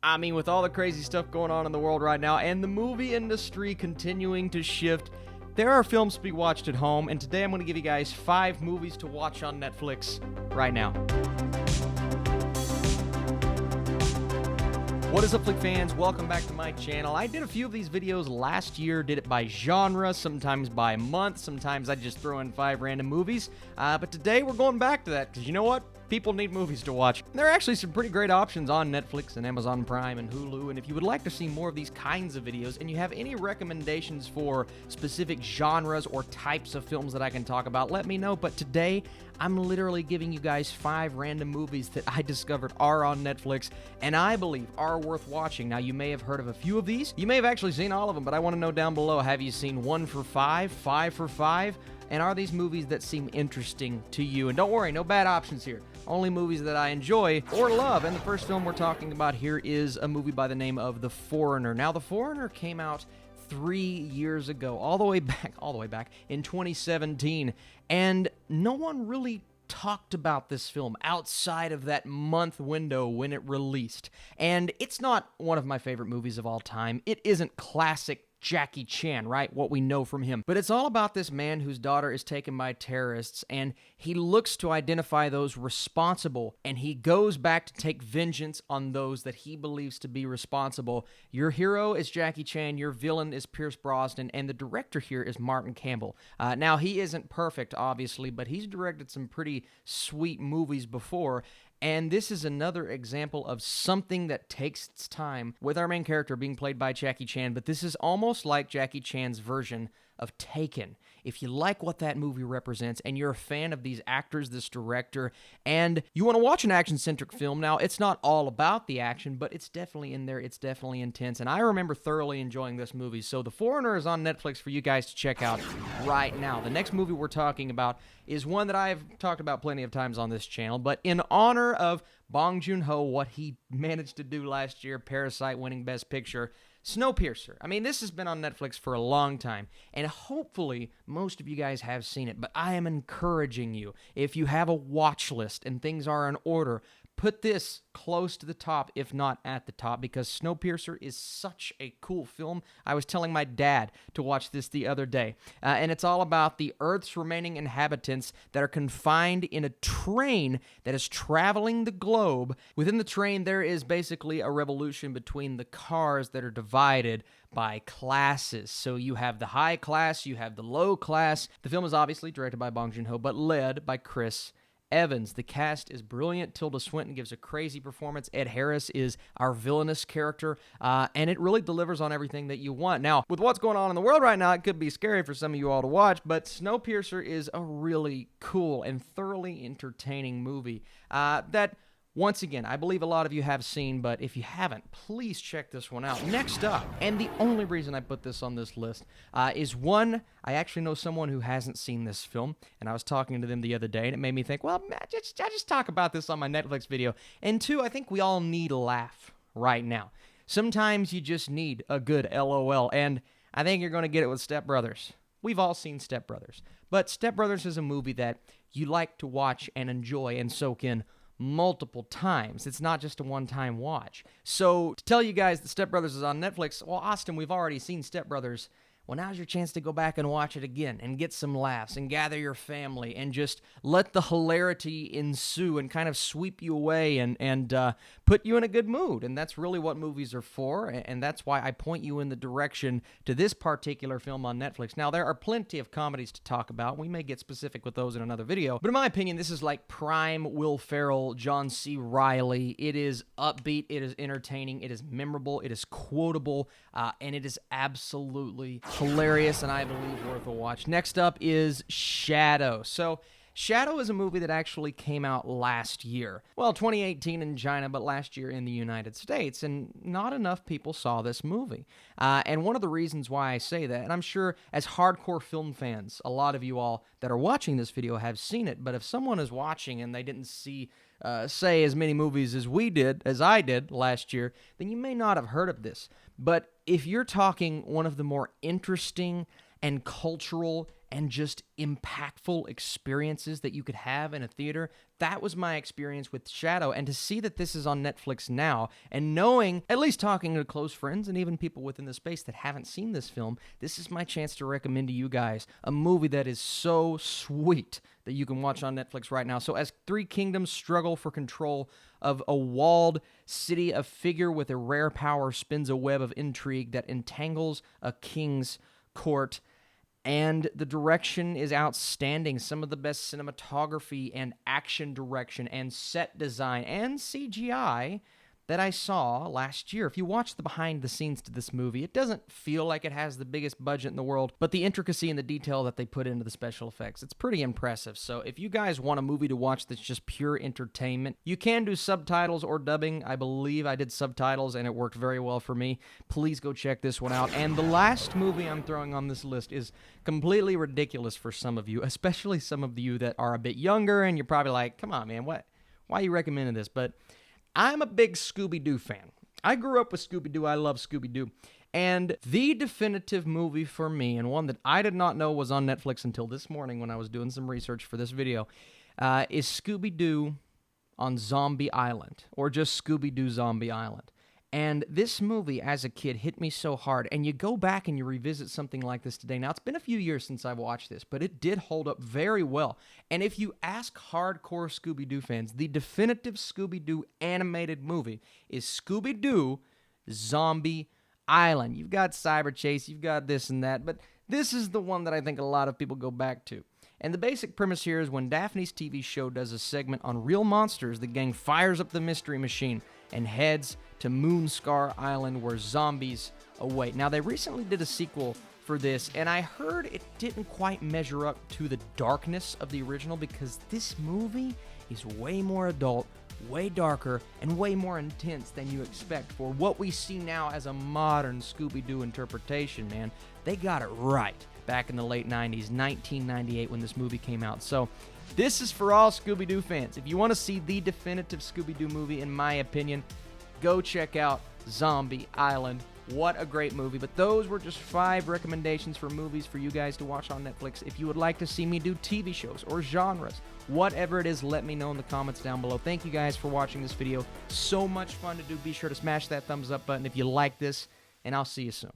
I mean, with all the crazy stuff going on in the world right now and the movie industry continuing to shift, there are films to be watched at home, and today I'm going to give you guys 5 movies to watch on Netflix right now. What is up, Flick fans? Welcome back to my channel. I did a few of these videos last year, did it by genre, sometimes by month, sometimes I just throw in 5 random movies, but today we're going back to that, because you know what? People need movies to watch. There are actually some pretty great options on Netflix and Amazon Prime and Hulu, and if you would like to see more of these kinds of videos and you have any recommendations for specific genres or types of films that I can talk about, let me know. But today, I'm literally giving you guys 5 random movies that I discovered are on Netflix and I believe are worth watching. Now, you may have heard of a few of these. You may have actually seen all of them, but I want to know down below, have you seen 1 for 5, 5 for 5? And are these movies that seem interesting to you? And don't worry, no bad options here. Only movies that I enjoy or love. And the first film we're talking about here is a movie by the name of The Foreigner. Now, The Foreigner came out 3 years ago, all the way back in 2017. And no one really talked about this film outside of that month window when it released. And it's not one of my favorite movies of all time. It isn't classic Jackie Chan, right? What we know from him. But it's all about this man whose daughter is taken by terrorists, and he looks to identify those responsible, and he goes back to take vengeance on those that he believes to be responsible. Your hero is Jackie Chan, your villain is Pierce Brosnan, and the director here is Martin Campbell. Now, he isn't perfect, obviously, but he's directed some pretty sweet movies before, and this is another example of something that takes its time, with our main character being played by Jackie Chan, but this is almost like Jackie Chan's version of Taken. If you like what that movie represents, and you're a fan of these actors, this director, and you want to watch an action-centric film, now, it's not all about the action, but it's definitely in there, it's definitely intense, and I remember thoroughly enjoying this movie. So The Foreigner is on Netflix for you guys to check out right now. The next movie we're talking about is one that I've talked about plenty of times on this channel, but in honor of Bong Joon-ho, what he managed to do last year, Parasite winning Best Picture, Snowpiercer. I mean, this has been on Netflix for a long time, and hopefully most of you guys have seen it, but I am encouraging you, if you have a watch list and things are in order, put this close to the top, if not at the top, because Snowpiercer is such a cool film. I was telling my dad to watch this the other day, and it's all about the Earth's remaining inhabitants that are confined in a train that is traveling the globe. Within the train, there is basically a revolution between the cars that are divided by classes. So you have the high class, you have the low class. The film is obviously directed by Bong Joon-ho, but led by Chris Evans. The cast is brilliant. Tilda Swinton gives a crazy performance. Ed Harris is our villainous character, and it really delivers on everything that you want. Now, with what's going on in the world right now, it could be scary for some of you all to watch, but Snowpiercer is a really cool and thoroughly entertaining movie that, once again, I believe a lot of you have seen, but if you haven't, please check this one out. Next up, and the only reason I put this on this list is one, I actually know someone who hasn't seen this film, and I was talking to them the other day, and it made me think, well, I just talk about this on my Netflix video. And 2, I think we all need a laugh right now. Sometimes you just need a good LOL, and I think you're going to get it with Step Brothers. We've all seen Step Brothers, but Step Brothers is a movie that you like to watch and enjoy and soak in multiple times. It's not just a one-time watch. So to tell you guys that Step Brothers is on Netflix, well, Austin, we've already seen Step Brothers. Well, now's your chance to go back and watch it again and get some laughs and gather your family and just let the hilarity ensue and kind of sweep you away and put you in a good mood. And that's really what movies are for, and that's why I point you in the direction to this particular film on Netflix. Now, there are plenty of comedies to talk about. We may get specific with those in another video. But in my opinion, this is like prime Will Ferrell, John C. Reilly. It is upbeat, it is entertaining, it is memorable, it is quotable, and it is absolutely hilarious, and I believe worth a watch. Next up is Shadow. So Shadow is a movie that actually came out last year. Well, 2018 in China, but last year in the United States, and not enough people saw this movie. And one of the reasons why I say that, and I'm sure as hardcore film fans, a lot of you all that are watching this video have seen it, but if someone is watching and they didn't see, say, as many movies as I did last year, then you may not have heard of this. But if you're talking one of the more interesting and cultural and just impactful experiences that you could have in a theater. That was my experience with Shadow, and to see that this is on Netflix now, and knowing, at least talking to close friends and even people within the space that haven't seen this film, this is my chance to recommend to you guys a movie that is so sweet that you can watch on Netflix right now. So as three kingdoms struggle for control of a walled city, a figure with a rare power spins a web of intrigue that entangles a king's court. And the direction is outstanding. Some of the best cinematography and action direction and set design and CGI that I saw last year. If you watch the behind the scenes to this movie, it doesn't feel like it has the biggest budget in the world, but the intricacy and the detail that they put into the special effects, it's pretty impressive. So if you guys want a movie to watch that's just pure entertainment, you can do subtitles or dubbing. I believe I did subtitles and it worked very well for me. Please go check this one out. And the last movie I'm throwing on this list is completely ridiculous for some of you, especially some of you that are a bit younger and you're probably like, come on, man, why are you recommending this? But I'm a big ScoobyDoo fan. I grew up with ScoobyDoo. I love ScoobyDoo. And the definitive movie for me, and one that I did not know was on Netflix until this morning when I was doing some research for this video, is ScoobyDoo on Zombie Island, or just ScoobyDoo Zombie Island. And this movie, as a kid, hit me so hard. And you go back and you revisit something like this today. Now, it's been a few years since I've watched this, but it did hold up very well. And if you ask hardcore Scooby-Doo fans, the definitive Scooby-Doo animated movie is Scooby-Doo Zombie Island. You've got Cyber Chase, you've got this and that, but this is the one that I think a lot of people go back to. And the basic premise here is when Daphne's TV show does a segment on real monsters, the gang fires up the mystery machine and heads to Moonscar Island where zombies await. Now, they recently did a sequel for this, and I heard it didn't quite measure up to the darkness of the original because this movie is way more adult, way darker, and way more intense than you expect for what we see now as a modern Scooby-Doo interpretation, man. They got it right back in the late 90s, 1998 when this movie came out. So this is for all Scooby-Doo fans. If you want to see the definitive Scooby-Doo movie, in my opinion, go check out Zombie Island. What a great movie. But those were just 5 recommendations for movies for you guys to watch on Netflix. If you would like to see me do TV shows or genres, whatever it is, let me know in the comments down below. Thank you guys for watching this video. So much fun to do. Be sure to smash that thumbs up button if you like this, and I'll see you soon.